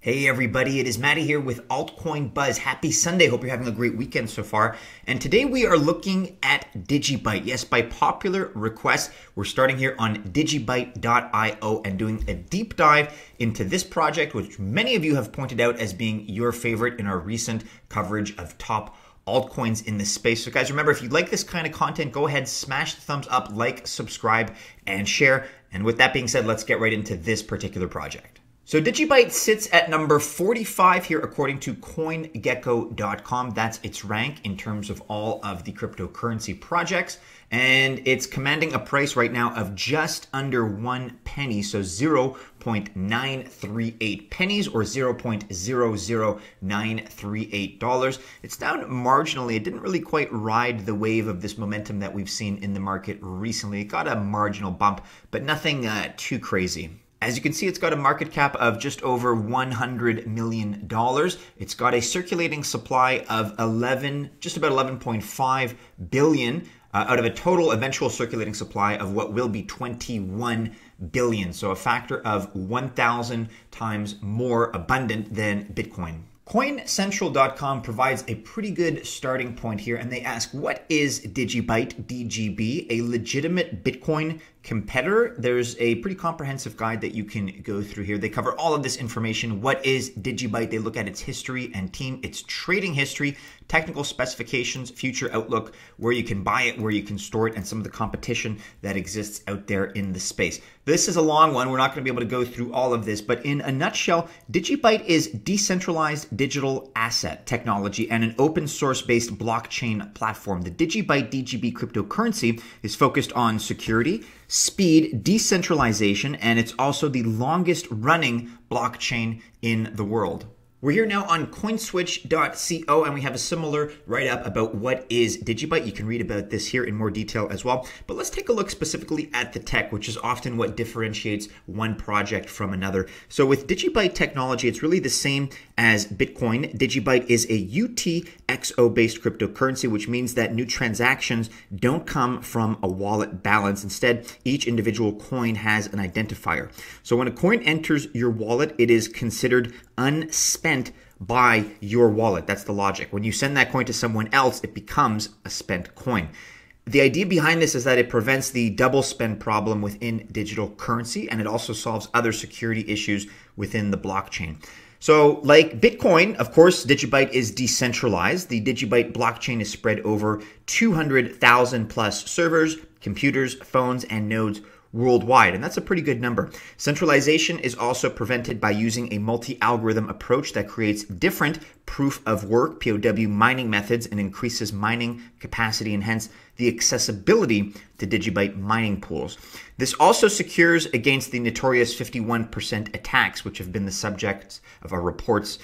Hey everybody, it is Mattie here with Altcoin Buzz. Happy Sunday. Hope you're having a great weekend so far. And today we are looking at DigiByte. Yes, by popular request, we're starting here on DigiByte.io and doing a deep dive into this project, which many of you have pointed out as being your favorite in our recent coverage of top altcoins in this space. So guys, remember, if you like this kind of content, go ahead, smash the thumbs up, like, subscribe, and share. And with that being said, let's get right into this particular project. So DigiByte sits at number 45 here according to CoinGecko.com. That's its rank in terms of all of the cryptocurrency projects. And it's commanding a price right now of just under 1 penny, so 0.938 pennies or $0.00938. It's down marginally. It didn't really quite ride the wave of this momentum that we've seen in the market recently. It got a marginal bump, but nothing too crazy. As you can see, it's got a market cap of just over $100 million. It's got a circulating supply of just about 11.5 billion out of a total eventual circulating supply of what will be 21 billion. So a factor of 1,000 times more abundant than Bitcoin. CoinCentral.com provides a pretty good starting point here, and they ask, what is DigiByte DGB, a legitimate Bitcoin competitor? There's a pretty comprehensive guide that you can go through here. They cover all of this information. What is DigiByte? They look at its history and team, its trading history, technical specifications, future outlook, where you can buy it, where you can store it, and some of the competition that exists out there in the space. This is a long one. We're not going to be able to go through all of this, but in a nutshell, DigiByte is decentralized digital asset technology and an open source based blockchain platform. The DigiByte DGB cryptocurrency is focused on security, speed, decentralization, and it's also the longest running blockchain in the world. We're here now on coinswitch.co, and we have a similar write-up about what is DigiByte. You can read about this here in more detail as well. But let's take a look specifically at the tech, which is often what differentiates one project from another. So with DigiByte technology, it's really the same as Bitcoin. DigiByte is a UTXO-based cryptocurrency, which means that new transactions don't come from a wallet balance. Instead, each individual coin has an identifier. So when a coin enters your wallet, it is considered unspent by your wallet. That's the logic. When you send that coin to someone else, it becomes a spent coin. The idea behind this is that it prevents the double spend problem within digital currency, and it also solves other security issues within the blockchain. So like Bitcoin, of course, DigiByte is decentralized. The DigiByte blockchain is spread over 200,000 plus servers, computers, phones, and nodes worldwide, and that's a pretty good number. Centralization is also prevented by using a multi-algorithm approach that creates different proof of work, POW mining methods, and increases mining capacity and hence the accessibility to DigiByte mining pools. This also secures against the notorious 51% attacks, which have been the subject of our reports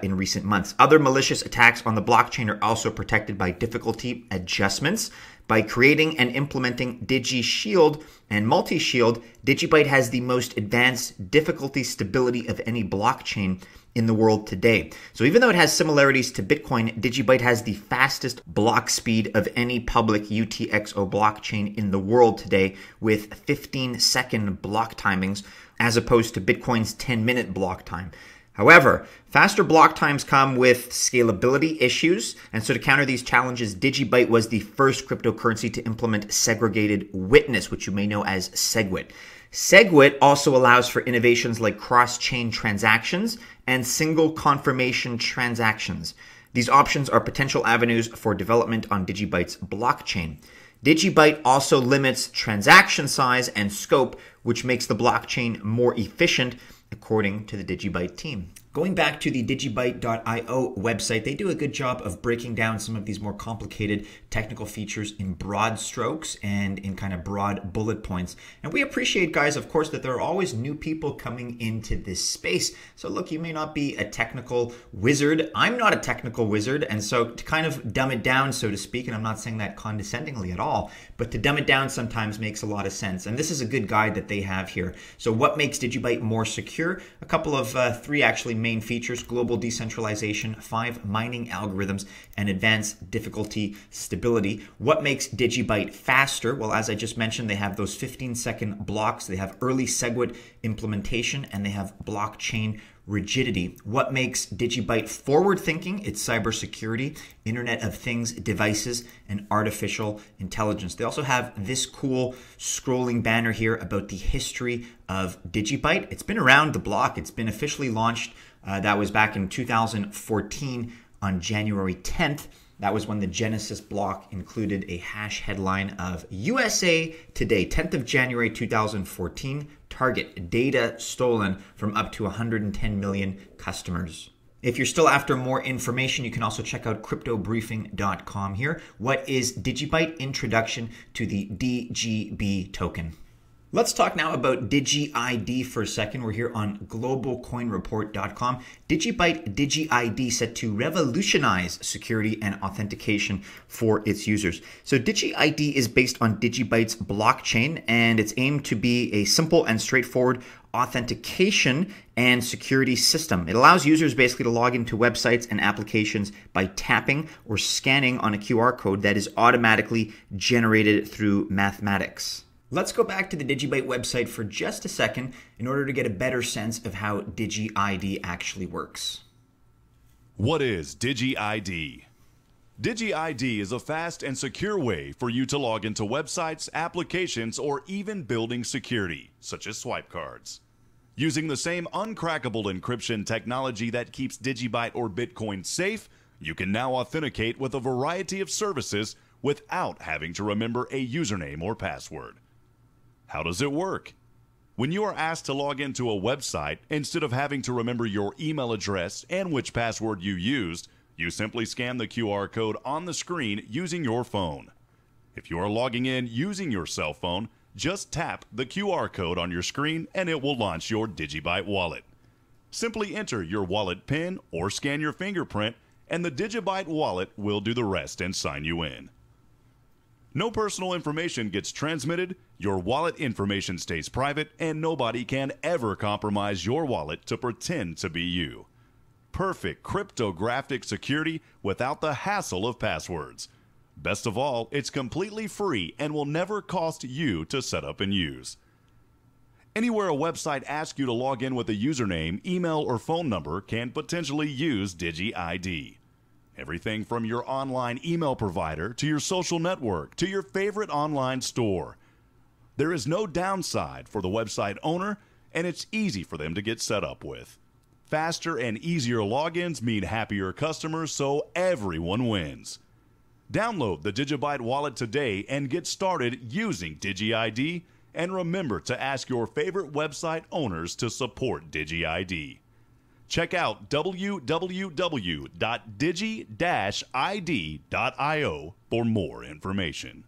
in recent months. Other malicious attacks on the blockchain are also protected by difficulty adjustments. By creating and implementing DigiShield and Multi-Shield, DigiByte has the most advanced difficulty stability of any blockchain in the world today. So even though it has similarities to Bitcoin, DigiByte has the fastest block speed of any public UTXO blockchain in the world today, with 15-second block timings as opposed to Bitcoin's 10-minute block time. However, faster block times come with scalability issues, and so to counter these challenges, DigiByte was the first cryptocurrency to implement segregated witness, which you may know as SegWit. SegWit also allows for innovations like cross-chain transactions and single confirmation transactions. These options are potential avenues for development on DigiByte's blockchain. DigiByte also limits transaction size and scope, which makes the blockchain more efficient, according to the DigiByte team. Going back to the DigiByte.io website, they do a good job of breaking down some of these more complicated technical features in broad strokes and in kind of broad bullet points. And we appreciate, guys, of course, that there are always new people coming into this space. So look, you may not be a technical wizard. I'm not a technical wizard. And so to kind of dumb it down, so to speak, and I'm not saying that condescendingly at all, but to dumb it down sometimes makes a lot of sense. And this is a good guide that they have here. So what makes DigiByte more secure? A couple of three actually main features: global decentralization, 5 mining algorithms, and advanced difficulty stability. What makes DigiByte faster? Well, as I just mentioned, they have those 15-second blocks, they have early SegWit implementation, and they have blockchain rigidity. What makes DigiByte forward-thinking? It's cybersecurity, Internet of Things devices, and artificial intelligence. They also have this cool scrolling banner here about the history of DigiByte. It's been around the block. It's been officially launched. That was back in 2014 on January 10th. That was when the Genesis block included a hash headline of USA Today, 10th of January 2014, target data stolen from up to 110 million customers. If you're still after more information, you can also check out cryptobriefing.com here. What is DigiByte? Introduction to the DGB token. Let's talk now about Digi-id for a second. We're here on globalcoinreport.com. DigiByte Digi-id set to revolutionize security and authentication for its users. So Digi-id is based on DigiByte's blockchain, and it's aimed to be a simple and straightforward authentication and security system. It allows users basically to log into websites and applications by tapping or scanning on a QR code that is automatically generated through mathematics. Let's go back to the DigiByte website for just a second in order to get a better sense of how Digi-id actually works. What is Digi-id? Digi-id is a fast and secure way for you to log into websites, applications, or even building security, such as swipe cards. Using the same uncrackable encryption technology that keeps DigiByte or Bitcoin safe, you can now authenticate with a variety of services without having to remember a username or password. How does it work? When you are asked to log into a website, instead of having to remember your email address and which password you used, you simply scan the QR code on the screen using your phone. If you are logging in using your cell phone, just tap the QR code on your screen and it will launch your DigiByte wallet. Simply enter your wallet PIN or scan your fingerprint and the DigiByte wallet will do the rest and sign you in. No personal information gets transmitted, your wallet information stays private, and nobody can ever compromise your wallet to pretend to be you. Perfect cryptographic security without the hassle of passwords. Best of all, it's completely free and will never cost you to set up and use. Anywhere a website asks you to log in with a username, email, or phone number can potentially use Digi-id. Everything from your online email provider to your social network to your favorite online store. There is no downside for the website owner, and it's easy for them to get set up with. Faster and easier logins mean happier customers, so everyone wins. Download the DigiByte wallet today and get started using Digi-id, and remember to ask your favorite website owners to support Digi-id. Check out www.digi-id.io for more information.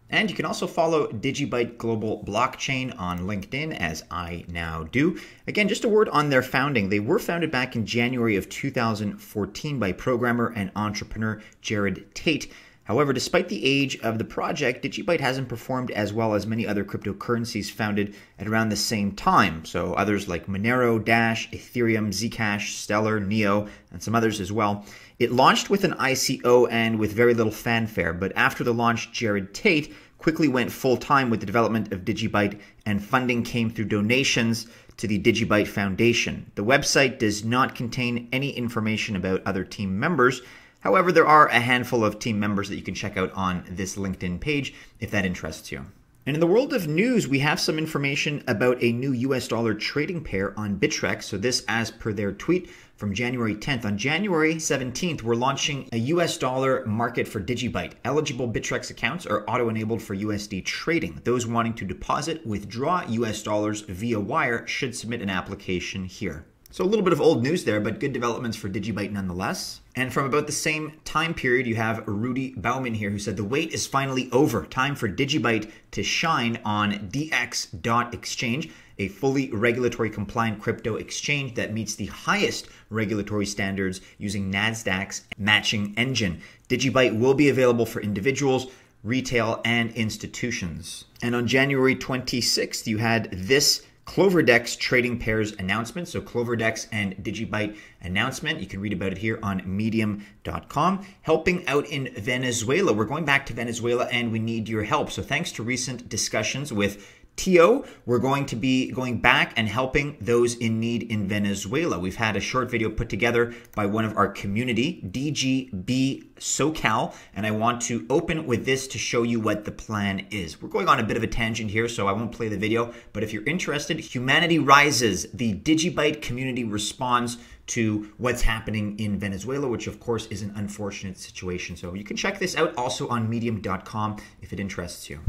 And you can also follow DigiByte Global Blockchain on LinkedIn, as I now do. Again, just a word on their founding. They were founded back in January of 2014 by programmer and entrepreneur Jared Tate. However, despite the age of the project, DigiByte hasn't performed as well as many other cryptocurrencies founded at around the same time. So others like Monero, Dash, Ethereum, Zcash, Stellar, Neo, and some others as well. It launched with an ICO and with very little fanfare, but after the launch, Jared Tate quickly went full-time with the development of DigiByte, and funding came through donations to the DigiByte Foundation. The website does not contain any information about other team members. However, there are a handful of team members that you can check out on this LinkedIn page if that interests you. And in the world of news, we have some information about a new US dollar trading pair on bittrex. So this as per their tweet from January 10th. On January 17th, we're launching a US dollar market for DigiByte. Eligible bittrex accounts are auto-enabled for USD trading. Those wanting to deposit, withdraw US dollars via wire should submit an application here. So a little bit of old news there, but good developments for DigiByte nonetheless. And from about the same time period, you have Rudy Bauman here who said, the wait is finally over. Time for DigiByte to shine on DX.exchange, a fully regulatory compliant crypto exchange that meets the highest regulatory standards using Nasdaq's matching engine. DigiByte will be available for individuals, retail, and institutions. And on January 26th, you had this Clover Dex Trading Pairs announcement. So Clover Dex and DigiByte announcement. You can read about it here on medium.com. Helping out in Venezuela. We're going back to Venezuela and we need your help. So thanks to recent discussions with TO, we're going to be going back and helping those in need in Venezuela. We've had a short video put together by one of our community, DGB SoCal, and I want to open with this to show you what the plan is. We're going on a bit of a tangent here, so I won't play the video, but if you're interested, Humanity Rises, the DigiByte community responds to what's happening in Venezuela, which of course is an unfortunate situation. So you can check this out also on medium.com if it interests you.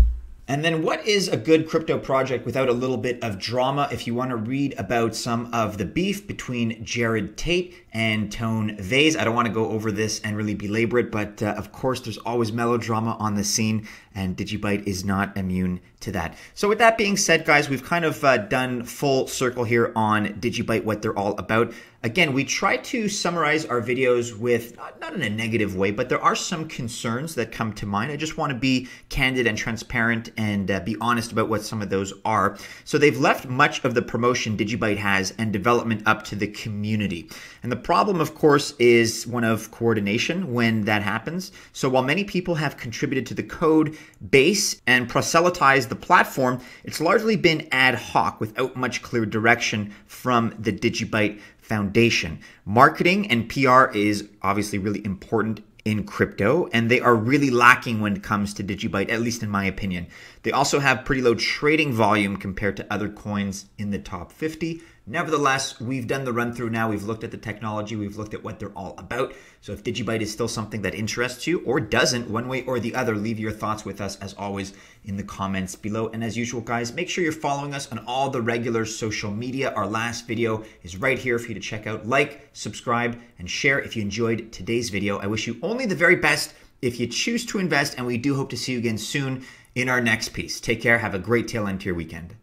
And then what is a good crypto project without a little bit of drama? If you want to read about some of the beef between Jared Tate and Tone Vase, I don't want to go over this and really belabor it, but of course there's always melodrama on the scene, and DigiByte is not immune to that. So with that being said, guys, we've kind of done full circle here on DigiByte, what they're all about. Again, we try to summarize our videos with, not in a negative way, but there are some concerns that come to mind. I just want to be candid and transparent and be honest about what some of those are. So they've left much of the promotion DigiByte has and development up to the community. And the problem, of course, is one of coordination when that happens. So while many people have contributed to the code base and proselytized the platform, it's largely been ad hoc without much clear direction from the DigiByte Foundation. Marketing and PR is obviously really important in crypto, and they are really lacking when it comes to DigiByte, at least in my opinion. They also have pretty low trading volume compared to other coins in the top 50. Nevertheless, we've done the run through now. We've looked at the technology. We've looked at what they're all about. So if DigiByte is still something that interests you or doesn't, one way or the other, leave your thoughts with us as always in the comments below. And as usual, guys, make sure you're following us on all the regular social media. Our last video is right here for you to check out. Like, subscribe, and share if you enjoyed today's video. I wish you only the very best if you choose to invest, and we do hope to see you again soon in our next piece. Take care. Have a great tail end to your weekend.